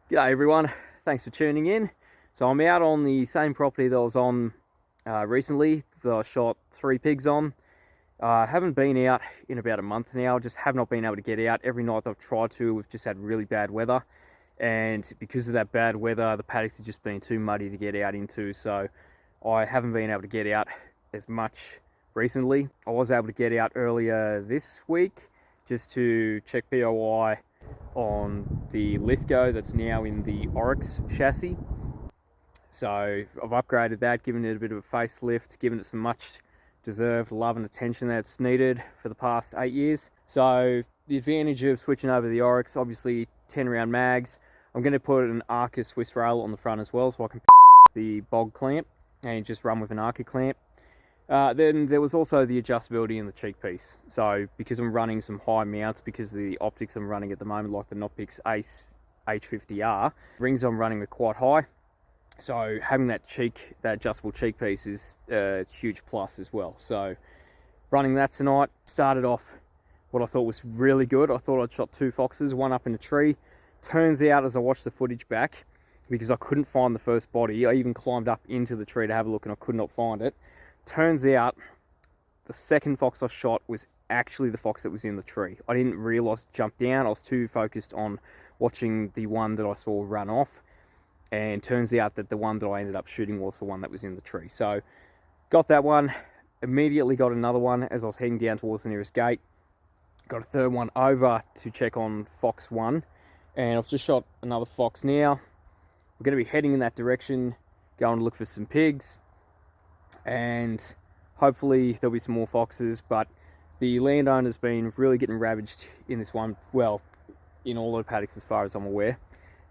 G'day everyone, thanks for tuning in. So I'm out on the same property that I was on recently, that I shot 3 pigs on. I haven't been out in about a month now, just have not been able to get out. Every night I've tried to, we've just had really bad weather. And because of that bad weather, the paddocks have just been too muddy to get out into. So I haven't been able to get out as much recently. I was able to get out earlier this week just to check POI on the Lithgow that's now in the Oryx Chassis. So I've upgraded that, given it a bit of a facelift, given it some much deserved love and attention that it's needed for the past 8 years. So the advantage of switching over to the Oryx, obviously 10 round mags. I'm going to put an Arca Swiss rail on the front as well, so I can the bog clamp and just run with an Arca clamp. Then there was also the adjustability in the cheek piece. So because I'm running some high mounts, because of the optics I'm running at the moment, like the Nocpix H50R, rings I'm running are quite high. So having that adjustable cheek piece is a huge plus as well. So running that tonight, started off what I thought was really good. I thought I'd shot 2 foxes, one up in a tree. Turns out, as I watched the footage back, because I couldn't find the first body, I even climbed up into the tree to have a look and I could not find it. Turns out the second fox I shot was actually the fox that was in the tree. I didn't realise it jumped down. I was too focused on watching the one that I saw run off. And turns out that the one that I ended up shooting was the one that was in the tree. So got that one, immediately got another one as I was heading down towards the nearest gate. Got a third one over to check on fox 1. And I've just shot another fox now. We're going to be heading in that direction, going to look for some pigs. And hopefully there'll be some more foxes, but the landowner's been really getting ravaged in this one, well, in all the paddocks as far as I'm aware,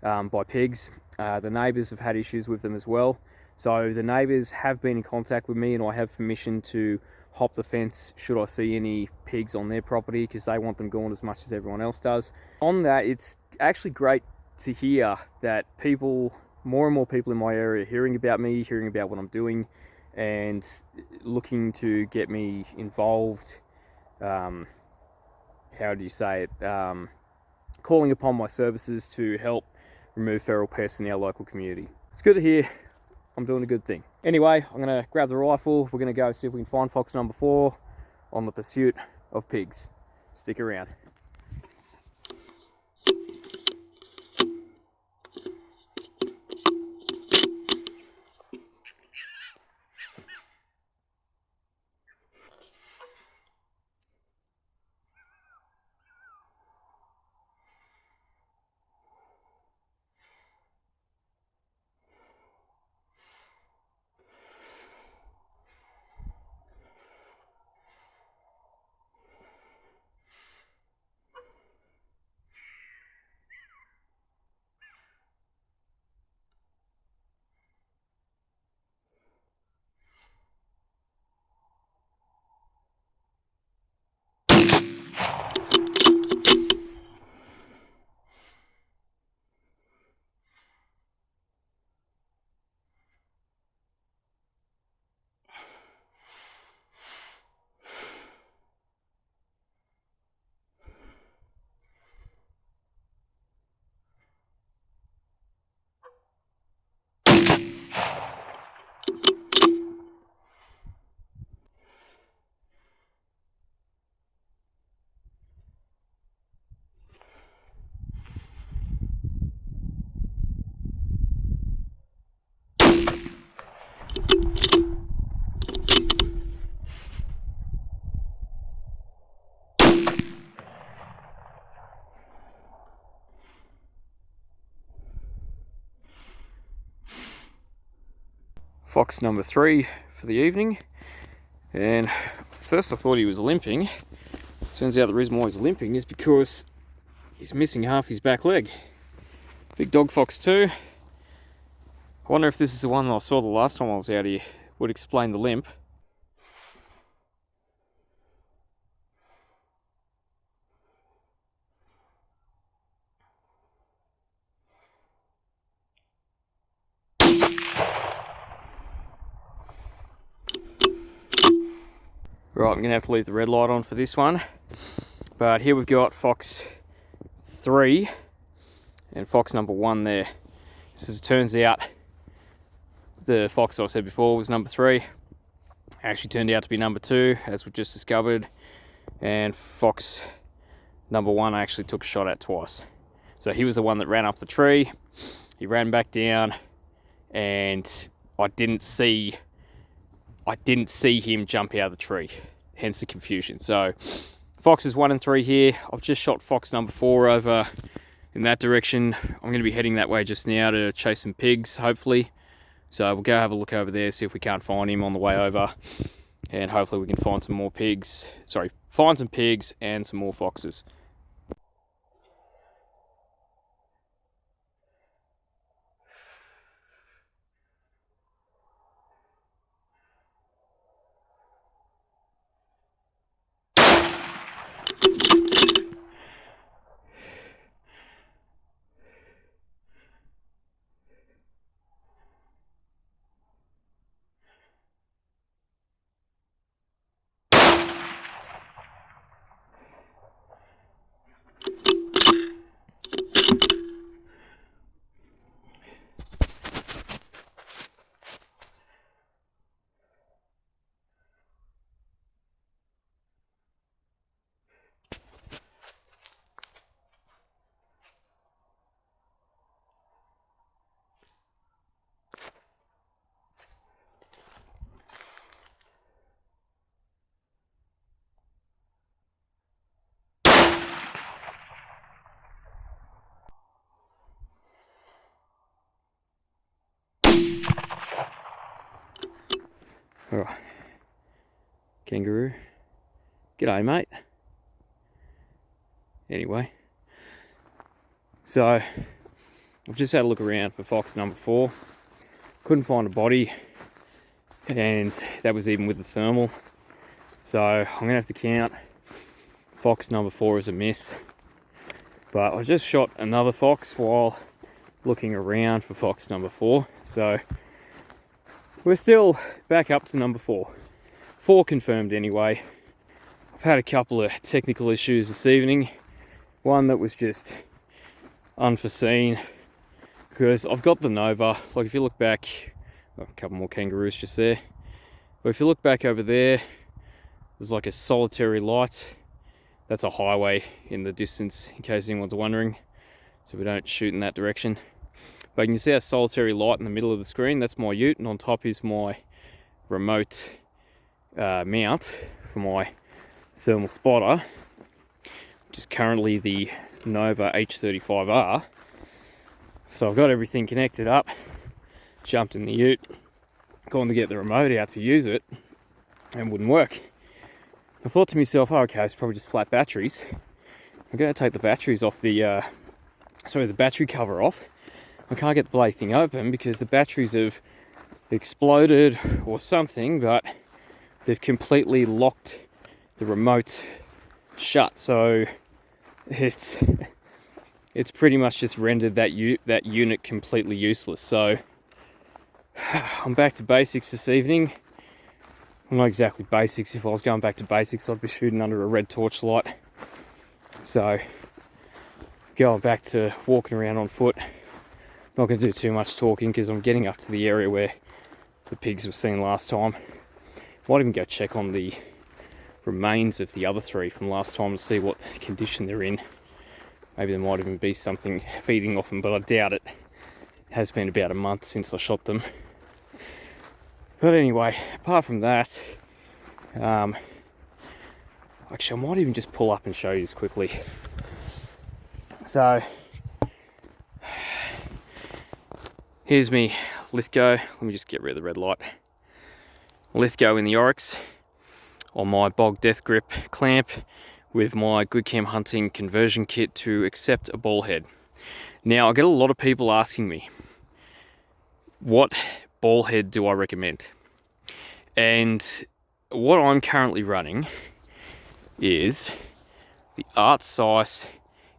by pigs. The neighbours have had issues with them as well. So the neighbours have been in contact with me and I have permission to hop the fence should I see any pigs on their property, because they want them gone as much as everyone else does. On that, it's actually great to hear that more and more people in my area are hearing about me, hearing about what I'm doing, and looking to get me involved. How do you say it? Calling upon my services to help remove feral pests in our local community. It's good to hear I'm doing a good thing. Anyway, I'm going to grab the rifle. We're going to go see if we can find fox number 4 on the pursuit of pigs. Stick around. Fox number 3 for the evening, and first I thought he was limping. Turns out the reason why he's limping is because he's missing half his back leg. Big dog fox 2. I wonder if this is the one that I saw the last time I was out here. Would explain the limp. Right, I'm going to have to leave the red light on for this one. But here we've got fox 3, and fox number 1 there. So as it turns out, the fox I said before was number 3. Actually turned out to be number 2, as we just discovered. And fox number 1 I actually took a shot at twice. So he was the one that ran up the tree. He ran back down, and I didn't see him jump out of the tree, hence the confusion. So foxes 1 and 3 here. I've just shot fox number 4 over in that direction. I'm going to be heading that way just now to chase some pigs, hopefully. So we'll go have a look over there, see if we can't find him on the way over, and hopefully we can find some more pigs. Sorry, find some pigs and some more foxes. Alright, kangaroo, g'day mate. Anyway, so I've just had a look around for fox number 4. Couldn't find a body, and that was even with the thermal. So I'm gonna have to count fox number 4 as a miss. But I just shot another fox while looking around for fox number 4. So we're still back up to number 4. 4 confirmed anyway. I've had a couple of technical issues this evening. One that was just unforeseen, because I've got the Nova. Like if you look back, oh, a couple more kangaroos just there. But if you look back over there, there's like a solitary light. That's a highway in the distance, in case anyone's wondering. So we don't shoot in that direction. But you can see a solitary light in the middle of the screen. That's my ute, and on top is my remote mount for my thermal spotter, which is currently the Nova H50R. So I've got everything connected up, jumped in the ute, gone to get the remote out to use it, and wouldn't work. I thought to myself, oh, okay, it's probably just flat batteries. I'm going to take the batteries off the battery cover off. I can't get the bloody thing open because the batteries have exploded or something, but they've completely locked the remote shut. So it's pretty much just rendered that unit completely useless. So I'm back to basics this evening. Well, not exactly basics. If I was going back to basics, I'd be shooting under a red torchlight. So going back to walking around on foot. Not going to do too much talking because I'm getting up to the area where the pigs were seen last time. Might even go check on the remains of the other 3 from last time to see what condition they're in. Maybe there might even be something feeding off them, but I doubt it. It has been about a month since I shot them. But anyway, apart from that, actually I might even just pull up and show you this quickly. So here's me Lithgow. Let me just get rid of the red light. Lithgow in the Oryx on my bog death grip clamp with my Good Cam Hunting conversion kit to accept a ball head. Now I get a lot of people asking me, what ball head do I recommend? And what I'm currently running is the Artsize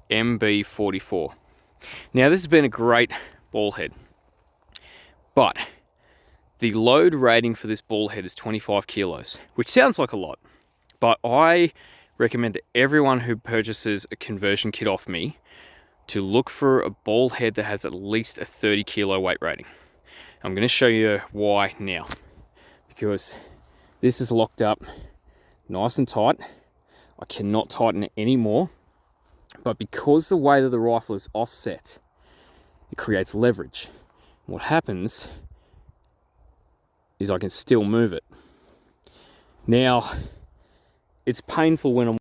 MB44. Now this has been a great ball head, but the load rating for this ball head is 25 kilos, which sounds like a lot, but I recommend to everyone who purchases a conversion kit off me to look for a ball head that has at least a 30 kilo weight rating. I'm going to show you why now, because this is locked up nice and tight. I cannot tighten it anymore, but because the weight of the rifle is offset, it creates leverage. What happens is I can still move it. Now, it's painful when I'm...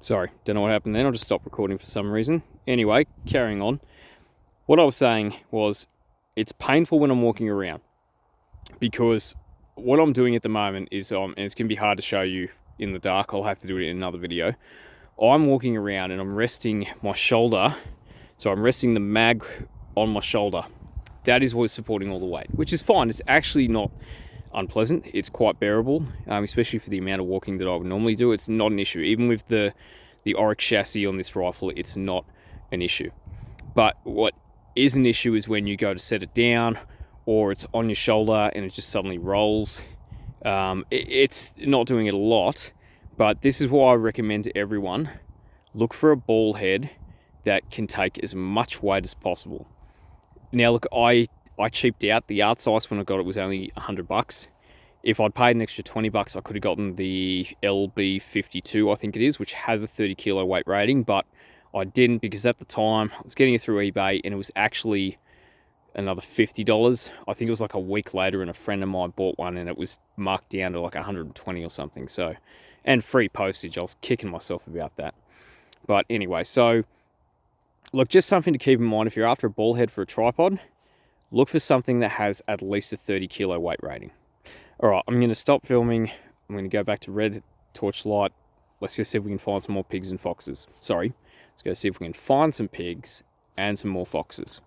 Sorry, don't know what happened then. I'll just stop recording for some reason. Anyway, carrying on. What I was saying was, it's painful when I'm walking around, because what I'm doing at the moment is, and it's going to be hard to show you in the dark, I'll have to do it in another video. I'm walking around and I'm resting my shoulder, so I'm resting the mag on my shoulder. That is what's supporting all the weight, which is fine. It's actually not unpleasant. It's quite bearable, especially for the amount of walking that I would normally do. It's not an issue. Even with the Oryx chassis on this rifle, it's not an issue. But what is an issue is when you go to set it down, or it's on your shoulder and it just suddenly rolls. It's not doing it a lot, but this is why I recommend to everyone, look for a ball head that can take as much weight as possible. Now look, I cheaped out. The art size when I got it was only $100. If I'd paid an extra $20, I could have gotten the LB52, I think it is, which has a 30 kilo weight rating, but I didn't, because at the time I was getting it through eBay and it was actually another $50. I think it was like a week later and a friend of mine bought one and it was marked down to like 120 or something. So, and free postage. I was kicking myself about that. But anyway, so look, just something to keep in mind if you're after a ball head for a tripod, look for something that has at least a 30 kilo weight rating. All right, I'm going to stop filming. I'm going to go back to red torchlight. Let's go see if we can find some more pigs and foxes. Sorry, let's go see if we can find some pigs and some more foxes.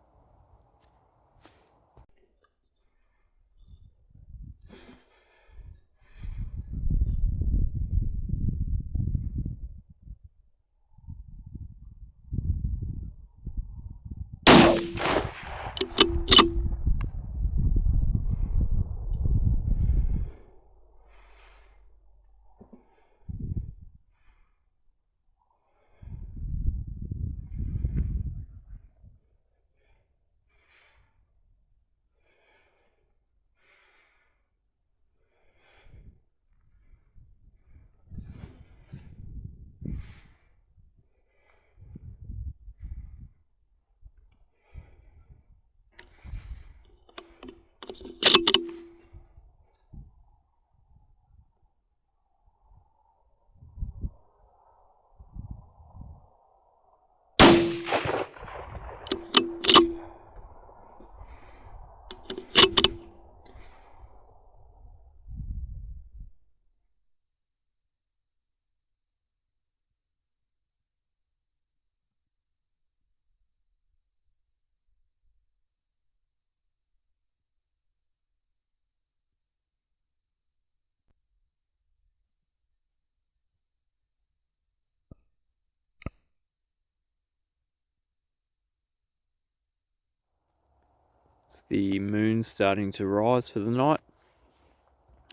It's the moon starting to rise for the night.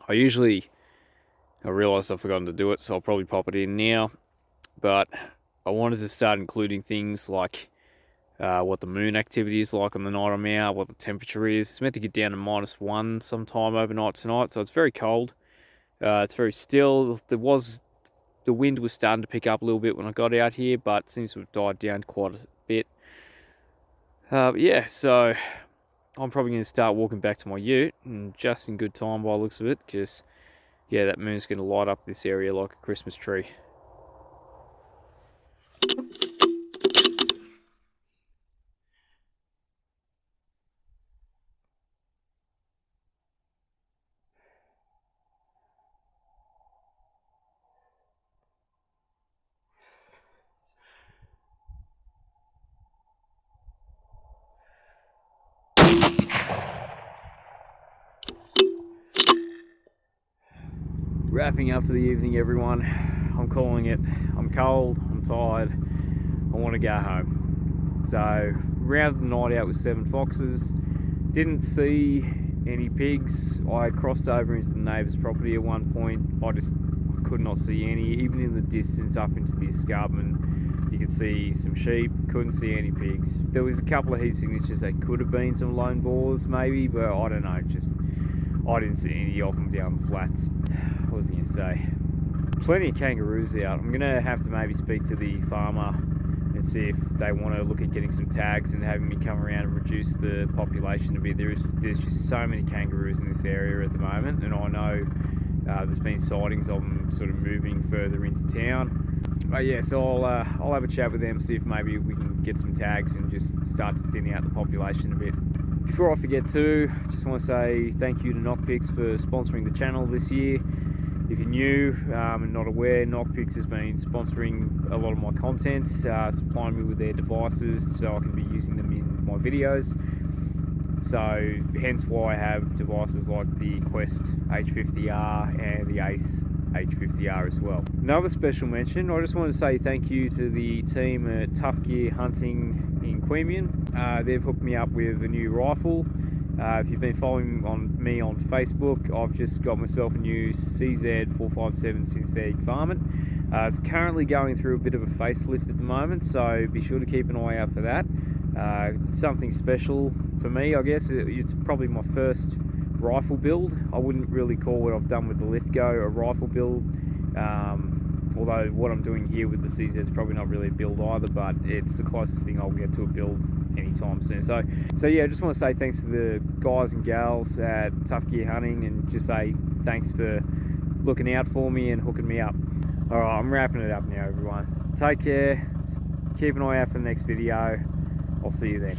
I realised I've forgotten to do it, so I'll probably pop it in now. But I wanted to start including things like what the moon activity is like on the night I'm out, what the temperature is. It's meant to get down to -1 sometime overnight tonight, so it's very cold. It's very still. The wind was starting to pick up a little bit when I got out here, but it seems to have died down quite a bit. Yeah, so I'm probably going to start walking back to my ute, and just in good time by the looks of it, because yeah, that moon's going to light up this area like a Christmas tree. Wrapping up for the evening, everyone. I'm calling it. I'm cold, I'm tired, I want to go home. So rounded the night out with 7 foxes. Didn't see any pigs. I crossed over into the neighbour's property at one point. I could not see any, even in the distance up into the escarpment. You could see some sheep, couldn't see any pigs. There was a couple of heat signatures that could have been some lone boars maybe, but I don't know, just I didn't see any of them down the flats. What was I going to say? Plenty of kangaroos out. I'm going to have to maybe speak to the farmer and see if they want to look at getting some tags and having me come around and reduce the population a bit. There's just so many kangaroos in this area at the moment, and I know there's been sightings of them sort of moving further into town. But yeah, so I'll have a chat with them, see if maybe we can get some tags and just start to thin out the population a bit. Before I forget to, just want to say thank you to Nocpix for sponsoring the channel this year. If you're new and not aware, Nocpix has been sponsoring a lot of my content, supplying me with their devices so I can be using them in my videos. So hence why I have devices like the Quest H50R and the Ace H50R as well. Another special mention, I just want to say thank you to the team at Tough Gear Hunting in Queanbeyan. They've hooked me up with a new rifle. If you've been following me on Facebook, I've just got myself a new CZ457 synthetic varmint. It's currently going through a bit of a facelift at the moment, so be sure to keep an eye out for that. Something special for me, I guess. It's probably my first rifle build. I wouldn't really call what I've done with the Lithgow a rifle build, although what I'm doing here with the CZ is probably not really a build either, but it's the closest thing I'll get to a build anytime soon. So yeah, I just want to say thanks to the guys and gals at Tough Gear Hunting, and just say thanks for looking out for me and hooking me up. Alright, I'm wrapping it up now, everyone. Take care, keep an eye out for the next video. I'll see you then.